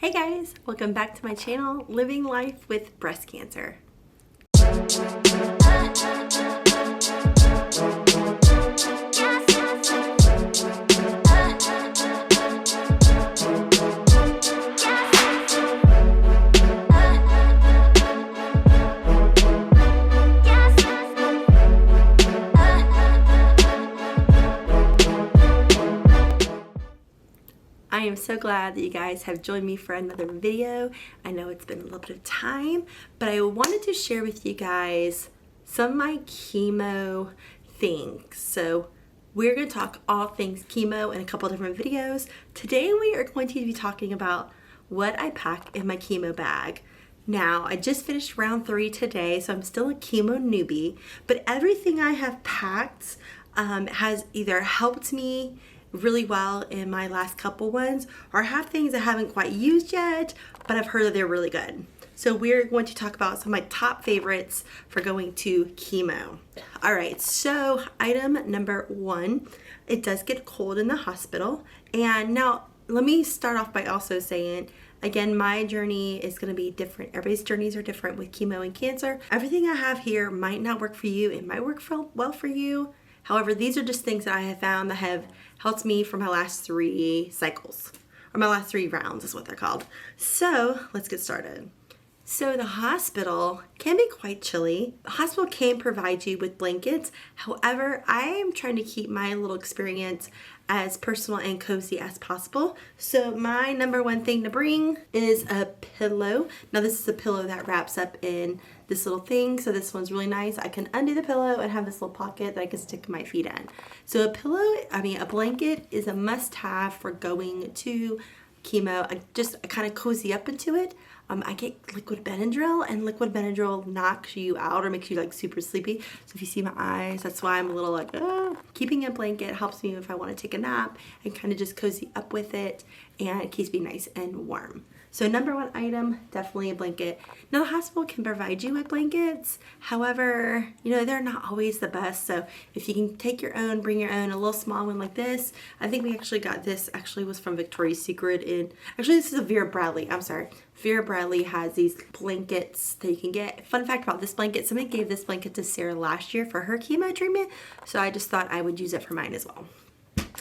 Hey guys, welcome back to my channel, Living Life with Breast Cancer. I am so glad that you guys have joined me for another video. I know it's been a little bit of time, but I wanted to share with you guys some of my chemo things. So we're going to talk all things chemo in a couple different videos. Today we are going to be talking about what I pack in my chemo bag. Now, I just finished round 3 today, so I'm still a chemo newbie, but everything I have packed has either helped me really well in my last couple ones, or have things I haven't quite used yet, but I've heard that they're really good. So we're going to talk about some of my top favorites for going to chemo. All right, so item number 1, it does get cold in the hospital. And now let me start off by also saying, again, my journey is going to be different. Everybody's journeys are different with chemo and cancer. Everything I have here might not work for you. It might work well for you. However, these are just things that I have found that have helped me for my last 3 cycles, or my last 3 rounds is what they're called. So let's get started. So the hospital can be quite chilly. The hospital can provide you with blankets. However, I am trying to keep my little experience as personal and cozy as possible. So my number 1 thing to bring is a pillow. Now this is a pillow that wraps up in this little thing. So this one's really nice. I can undo the pillow and have this little pocket that I can stick my feet in. So a blanket is a must-have for going to chemo. I kind of cozy up into it. I get liquid Benadryl, and liquid Benadryl knocks you out or makes you like super sleepy. So if you see my eyes, that's why I'm a little like, keeping a blanket helps me if I want to take a nap and kind of just cozy up with it, and it keeps me nice and warm. So number 1 item, definitely a blanket. Now the hospital can provide you with blankets. However, they're not always the best. So if you can take your own, bring your own, a little small one like this. I think we actually got this, was from Victoria's Secret. This is a Vera Bradley, I'm sorry. Vera Bradley has these blankets that you can get. Fun fact about this blanket, somebody gave this blanket to Sarah last year for her chemo treatment. So I just thought I would use it for mine as well.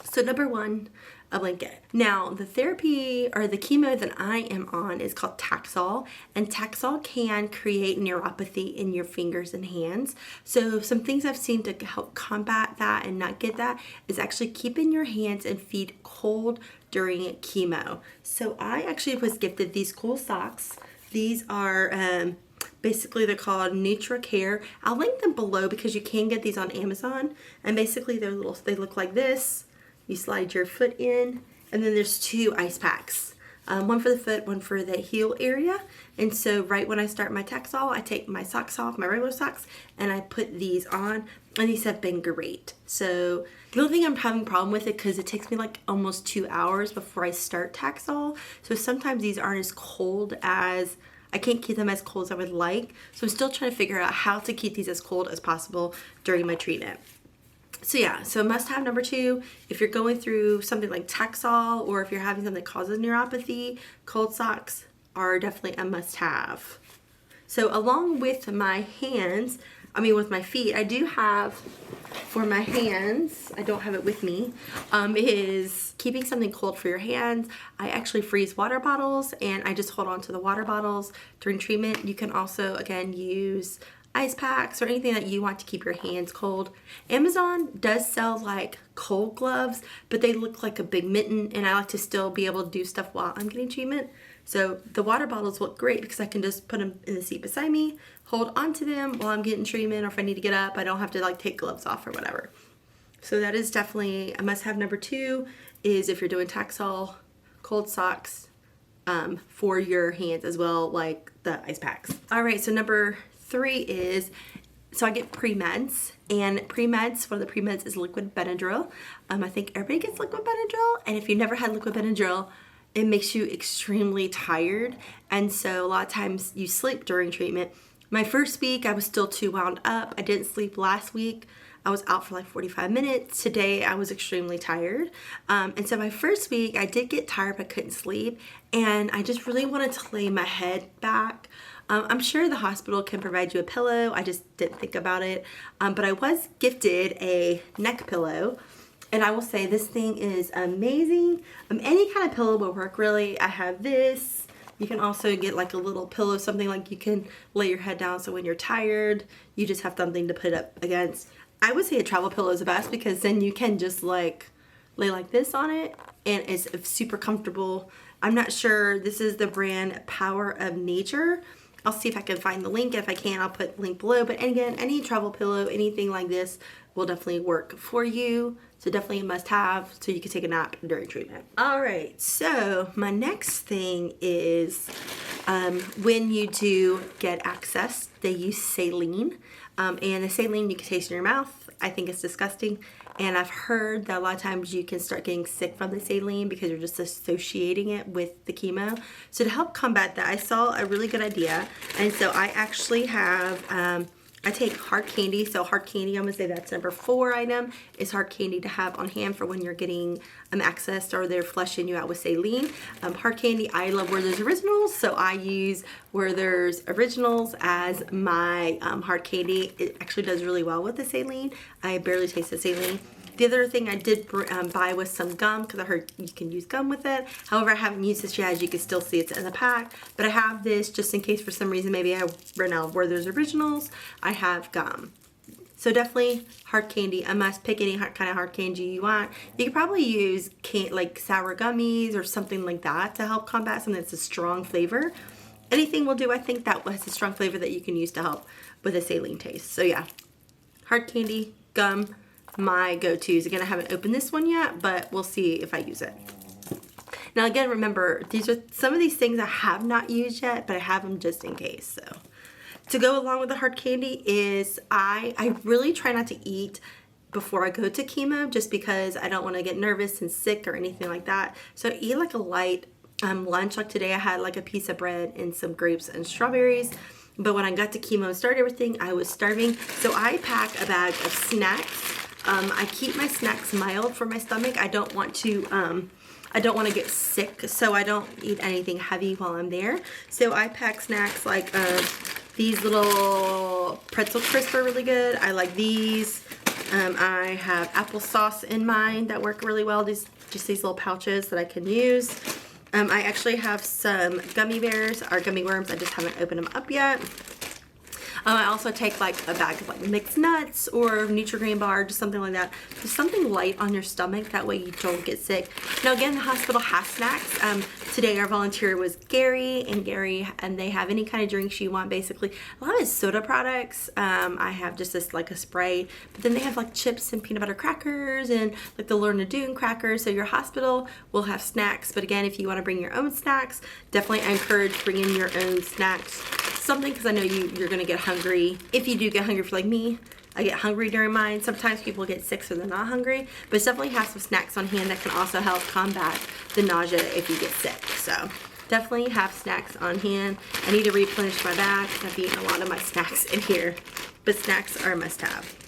So number 1, a blanket. Now the therapy or the chemo that I am on is called Taxol, and Taxol can create neuropathy in your fingers and hands. So some things I've seen to help combat that and not get that is actually keeping your hands and feet cold during chemo. So I actually was gifted these cool socks. These are basically they're called Nutra Care. I'll link them below because you can get these on Amazon, and basically they look like this. You slide your foot in, and then there's 2 ice packs. One for the foot, one for the heel area. And so right when I start my Taxol, I take my socks off, my regular socks, and I put these on, and these have been great. So the only thing I'm having a problem with it because it takes me like almost 2 hours before I start Taxol. So sometimes these aren't as cold as, I can't keep them as cold as I would like. So I'm still trying to figure out how to keep these as cold as possible during my treatment. So yeah, so must-have number 2, if you're going through something like Taxol, or if you're having something that causes neuropathy, cold socks are definitely a must-have. So along with my hands, with my feet, I do have, for my hands, I don't have it with me, is keeping something cold for your hands. I actually freeze water bottles, and I just hold on to the water bottles during treatment. You can also, again, use ice packs or anything that you want to keep your hands cold. Amazon does sell like cold gloves, but they look like a big mitten, and I like to still be able to do stuff while I'm getting treatment. So the water bottles look great because I can just put them in the seat beside me, hold onto them while I'm getting treatment, or if I need to get up, I don't have to like take gloves off or whatever. So that is definitely a must-have. Number 2 is if you're doing Taxol, cold socks for your hands as well, like the ice packs. All right, so number 3 is, so I get pre-meds, and pre-meds, one of the pre-meds is liquid Benadryl. I think everybody gets liquid Benadryl, and if you've never had liquid Benadryl, it makes you extremely tired, and so a lot of times you sleep during treatment. My first week, I was still too wound up. I didn't sleep last week. I was out for like 45 minutes. Today I was extremely tired. And so my first week I did get tired but couldn't sleep, and I just really wanted to lay my head back. I'm sure the hospital can provide you a pillow. I just didn't think about it. But I was gifted a neck pillow, and I will say this thing is amazing. Any kind of pillow will work really. I have this. You can also get like a little pillow, something like you can lay your head down so when you're tired, you just have something to put up against. I would say a travel pillow is the best because then you can just like lay like this on it and it's super comfortable. I'm not sure. This is the brand Power of Nature. I'll see if I can find the link. If I can, I'll put the link below. But again, any travel pillow, anything like this will definitely work for you. So definitely a must have so you can take a nap during treatment. All right, so my next thing is when you do get access, they use saline. And the saline you can taste in your mouth. I think it's disgusting. And I've heard that a lot of times you can start getting sick from the saline because you're just associating it with the chemo. So to help combat that, I saw a really good idea. And so I actually have, I take hard candy. So hard candy, I'm gonna say that's number 4 item, is hard candy to have on hand for when you're getting access or they're flushing you out with saline. Hard candy, I love Werther's Originals. So I use Werther's Originals as my hard candy. It actually does really well with the saline. I barely taste the saline. The other thing I did buy was some gum because I heard you can use gum with it. However, I haven't used this yet. As you can still see, it's in the pack. But I have this just in case for some reason maybe I run out of Werther's Originals. I have gum. So definitely hard candy. A must. Pick any kind of hard candy you want. You could probably use like sour gummies or something like that to help combat something that's a strong flavor. Anything will do. I think that has a strong flavor that you can use to help with a saline taste. So yeah, hard candy, gum, my go-tos. Again, I haven't opened this one yet, but we'll see if I use it. Now again, remember, these are some of these things I have not used yet, but I have them just in case. So to go along with the hard candy is I really try not to eat before I go to chemo just because I don't want to get nervous and sick or anything like that. So I eat like a light lunch. Like today I had like a piece of bread and some grapes and strawberries. But when I got to chemo and started everything, I was starving. So I pack a bag of snacks. I keep my snacks mild for my stomach. I don't want to get sick, so I don't eat anything heavy while I'm there. So I pack snacks like these little pretzel crisps are really good. I like these. I have applesauce in mine that work really well. Just these little pouches that I can use. I actually have some gummy bears or gummy worms. I just haven't opened them up yet. I also take like a bag of like mixed nuts or Nutri-Grain bar, just something like that. Just something light on your stomach, that way you don't get sick. Now again, the hospital has snacks. Today our volunteer was Gary, and they have any kind of drinks you want basically. A lot of it's soda products. I have just this like a spray, but then they have like chips and peanut butter crackers and like the Lorna Doone crackers. So your hospital will have snacks, but again, if you want to bring your own snacks, definitely I encourage bringing your own snacks. Something, because I know you're gonna get hungry. If you do get hungry, for like me, I get hungry during mine. Sometimes people get sick so they're not hungry, but definitely have some snacks on hand that can also help combat the nausea if you get sick. So definitely have snacks on hand. I need to replenish my bag because I've eaten a lot of my snacks in here, but snacks are a must-have.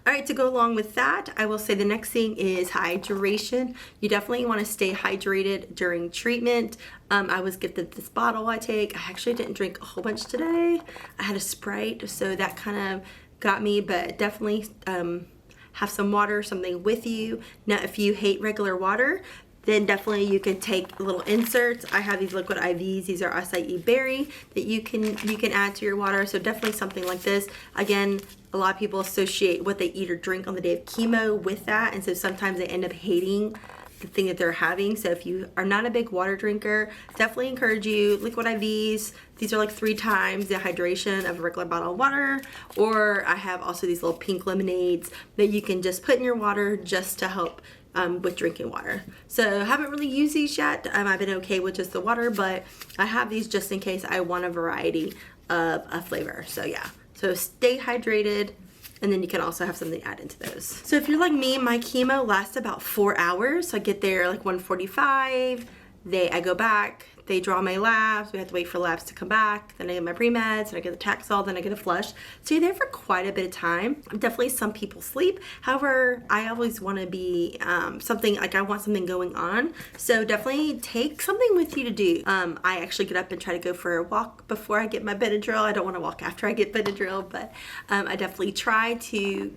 All right, to go along with that, I will say the next thing is hydration. You definitely want to stay hydrated during treatment. I was gifted this bottle I take. I actually didn't drink a whole bunch today. I had a Sprite, so that kind of got me, but definitely have some water, something with you. Now, if you hate regular water, then definitely you can take little inserts. I have these liquid IVs. These are acai berry that you can add to your water. So definitely something like this. Again, a lot of people associate what they eat or drink on the day of chemo with that, and so sometimes they end up hating the thing that they're having. So if you are not a big water drinker, definitely encourage you. Liquid IVs, these are like 3 times the hydration of a regular bottle of water. Or I have also these little pink lemonades that you can just put in your water just to help with drinking water. So I haven't really used these yet. I've been okay with just the water, but I have these just in case I want a variety of a flavor. So yeah, so stay hydrated, and then you can also have something added into those. So if you're like me, my chemo lasts about 4 hours. So I get there like 1:45. I go back. they draw my labs, we have to wait for labs to come back, then I get my pre-meds, and I get the Taxol, then I get a flush. So you're there for quite a bit of time. Definitely some people sleep. However, I always want to be something, like I want something going on. So definitely take something with you to do. I actually get up and try to go for a walk before I get my Benadryl. I don't want to walk after I get Benadryl, but I definitely try to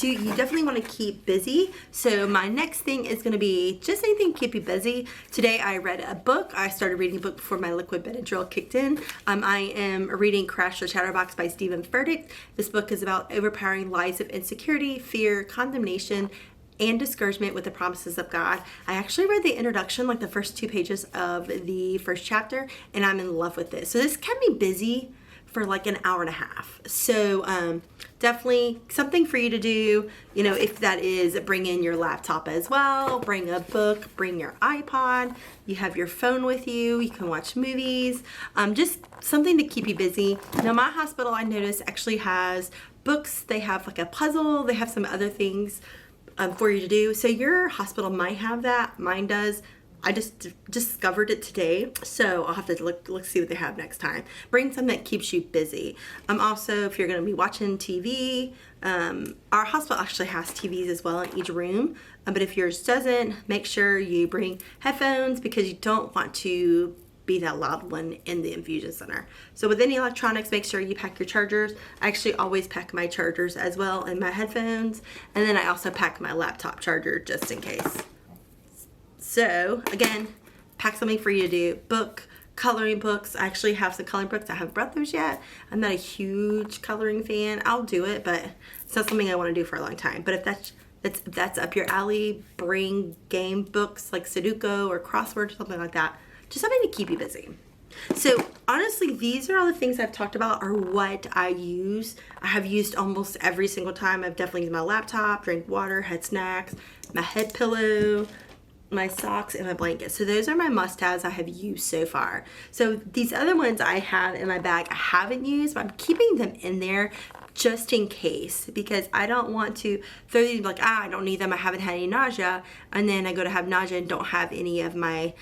you definitely want to keep busy. So my next thing is going to be just anything to keep you busy. Today I read a book. I started reading a book before my liquid Benadryl kicked in. I am reading Crash the Chatterbox by Stephen Furtick. This book is about overpowering lies of insecurity, fear, condemnation, and discouragement with the promises of God. I actually read the introduction, like the first 2 pages of the first chapter, and I'm in love with this. So this kept me busy for like an hour and a half. So definitely something for you to do, you know, if that is bring in your laptop as well, bring a book, bring your iPod, you have your phone with you, you can watch movies, just something to keep you busy. Now my hospital, I noticed, actually has books, they have like a puzzle, they have some other things for you to do. So your hospital might have that, mine does. I just discovered it today, so I'll have to look see what they have next time. Bring something that keeps you busy. Also, if you're going to be watching TV, our hospital actually has TVs as well in each room, but if yours doesn't, make sure you bring headphones because you don't want to be that loud one in the infusion center. So with any electronics, make sure you pack your chargers. I actually always pack my chargers as well and my headphones, and then I also pack my laptop charger just in case. So again, pack something for you to do. Book, coloring books. I actually have some coloring books. I haven't brought those yet. I'm not a huge coloring fan. I'll do it, but it's not something I want to do for a long time. But if that's up your alley, bring game books like Sudoku or crossword or something like that. Just something to keep you busy. So honestly, these are all the things I've talked about are what I use. I have used almost every single time. I've definitely used my laptop, drink water, had snacks, my head pillow, my socks, and my blanket. So those are my must-haves I have used so far. So these other ones I have in my bag I haven't used, but I'm keeping them in there just in case, because I don't want to throw these like, I don't need them, I haven't had any nausea, and then I go to have nausea and don't have any of my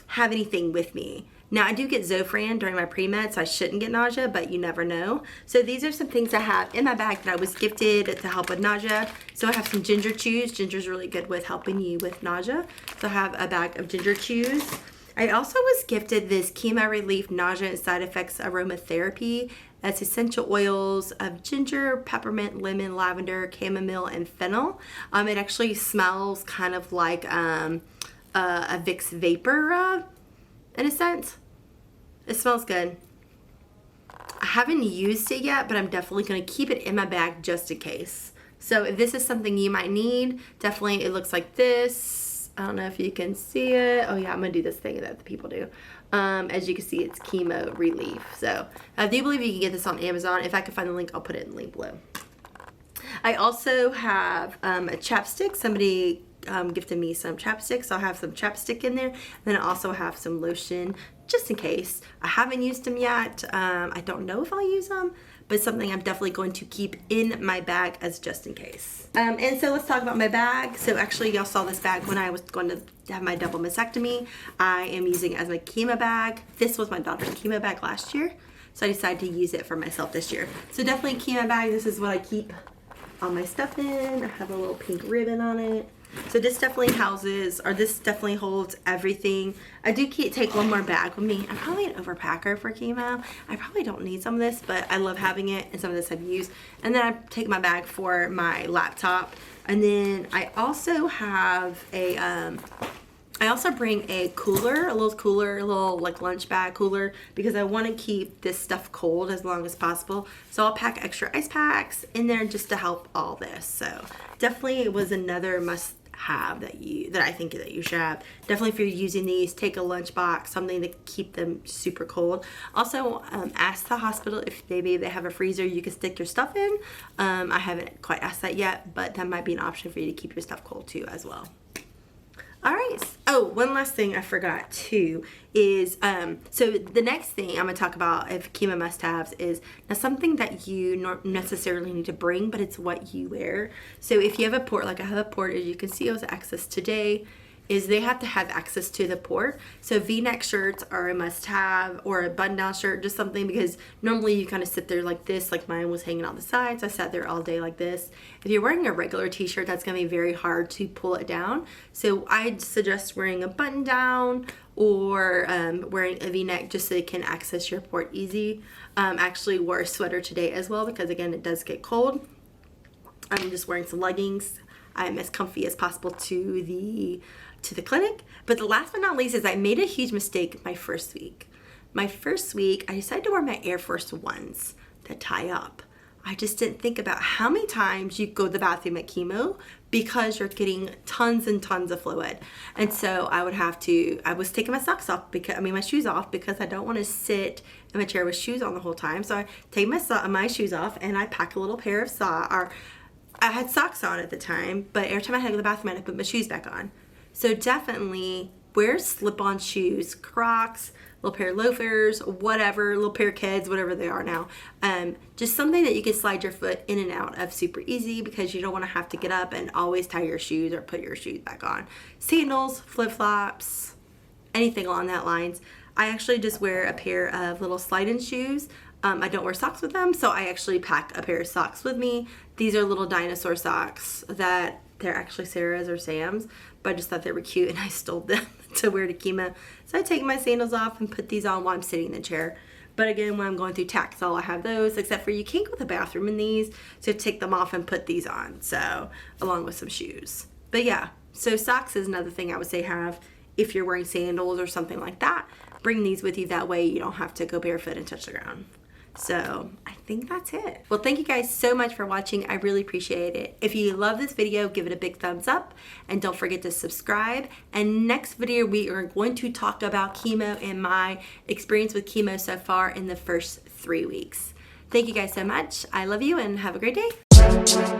have anything with me. Now I do get Zofran during my pre-med, so I shouldn't get nausea, but you never know. So these are some things I have in my bag that I was gifted to help with nausea. So I have some ginger chews. Ginger's really good with helping you with nausea. So I have a bag of ginger chews. I also was gifted this Chemo Relief Nausea and Side Effects Aromatherapy. That's essential oils of ginger, peppermint, lemon, lavender, chamomile, and fennel. It actually smells kind of like a Vicks Vapor Rub. In a sense, it smells good. I haven't used it yet, but I'm definitely going to keep it in my bag just in case. So if this is something you might need, definitely it looks like this. I don't know if you can see it. Oh yeah, I'm going to do this thing that the people do. As you can see, it's Chemo Relief. So I do believe you can get this on Amazon. If I can find the link, I'll put it in the link below. I also have a chapstick. Somebody gifted me some chapstick, so I'll have some chapstick in there. And then I also have some lotion just in case. I haven't used them yet. I don't know if I'll use them, but it's something I'm definitely going to keep in my bag as just in case. And so let's talk about my bag. So actually y'all saw this bag when I was going to have my double mastectomy. I am using it as my chemo bag. This was my daughter's chemo bag last year, so I decided to use it for myself this year. So definitely chemo bag. This is what I keep all my stuff in. I have a little pink ribbon on it. So this definitely this definitely holds everything. I do take one more bag with me. I'm probably an overpacker for chemo. I probably don't need some of this, but I love having it, and some of this I've used. And then I take my bag for my laptop. And then I also have I also bring a cooler, a little like lunch bag cooler, because I want to keep this stuff cold as long as possible. So I'll pack extra ice packs in there just to help all this. So definitely it was another must have that I think that you should have. Definitely if you're using these, take a lunch box, something to keep them super cold. Also ask the hospital if maybe they have a freezer you can stick your stuff in. I haven't quite asked that yet, but that might be an option for you to keep your stuff cold too as well. All right. Oh, one last thing I forgot too is, so the next thing I'm going to talk about of chemo must-haves is now something that you not necessarily need to bring, but it's what you wear. So if you have a port, like I have a port, as you can see, I was access today. is they have to have access to the port. So V-neck shirts are a must-have, or a button-down shirt, just something, because normally you kind of sit there like this, like mine was hanging on the sides. I sat there all day like this. If you're wearing a regular t-shirt, that's going to be very hard to pull it down. So I'd suggest wearing a button-down or wearing a V-neck just so you can access your port easy. Actually wore a sweater today as well because, again, it does get cold. I'm just wearing some leggings. I'm as comfy as possible to the clinic. But the last but not least is I made a huge mistake my first week. My first week, I decided to wear my Air Force Ones that tie up. I just didn't think about how many times you go to the bathroom at chemo because you're getting tons and tons of fluid. And so I was taking my socks off, my shoes off, because I don't want to sit in my chair with shoes on the whole time. So I take my shoes off and I pack a little pair of socks, or I had socks on at the time, but every time I had to go to the bathroom, I had to put my shoes back on. So definitely wear slip-on shoes, Crocs, little pair of loafers, whatever, little pair of Keds, whatever they are now. Just something that you can slide your foot in and out of super easy, because you don't want to have to get up and always tie your shoes or put your shoes back on. Sandals, flip-flops, anything along that lines. I actually just wear a pair of little slide-in shoes. I don't wear socks with them, so I actually pack a pair of socks with me. These are little dinosaur socks that they're actually Sarah's or Sam's, but I just thought they were cute and I stole them to wear to chemo. So I take my sandals off and put these on while I'm sitting in the chair. But again, when I'm going through Taxol, I have those, except for you can't go to the bathroom in these, so take them off and put these on, so along with some shoes. But yeah, so socks is another thing I would say have if you're wearing sandals or something like that. Bring these with you, that way you don't have to go barefoot and touch the ground. So I think that's it. Well, thank you guys so much for watching. I really appreciate it. If you love this video, give it a big thumbs up and don't forget to subscribe. And next video, we are going to talk about chemo and my experience with chemo so far in the first 3 weeks. Thank you guys so much. I love you and have a great day.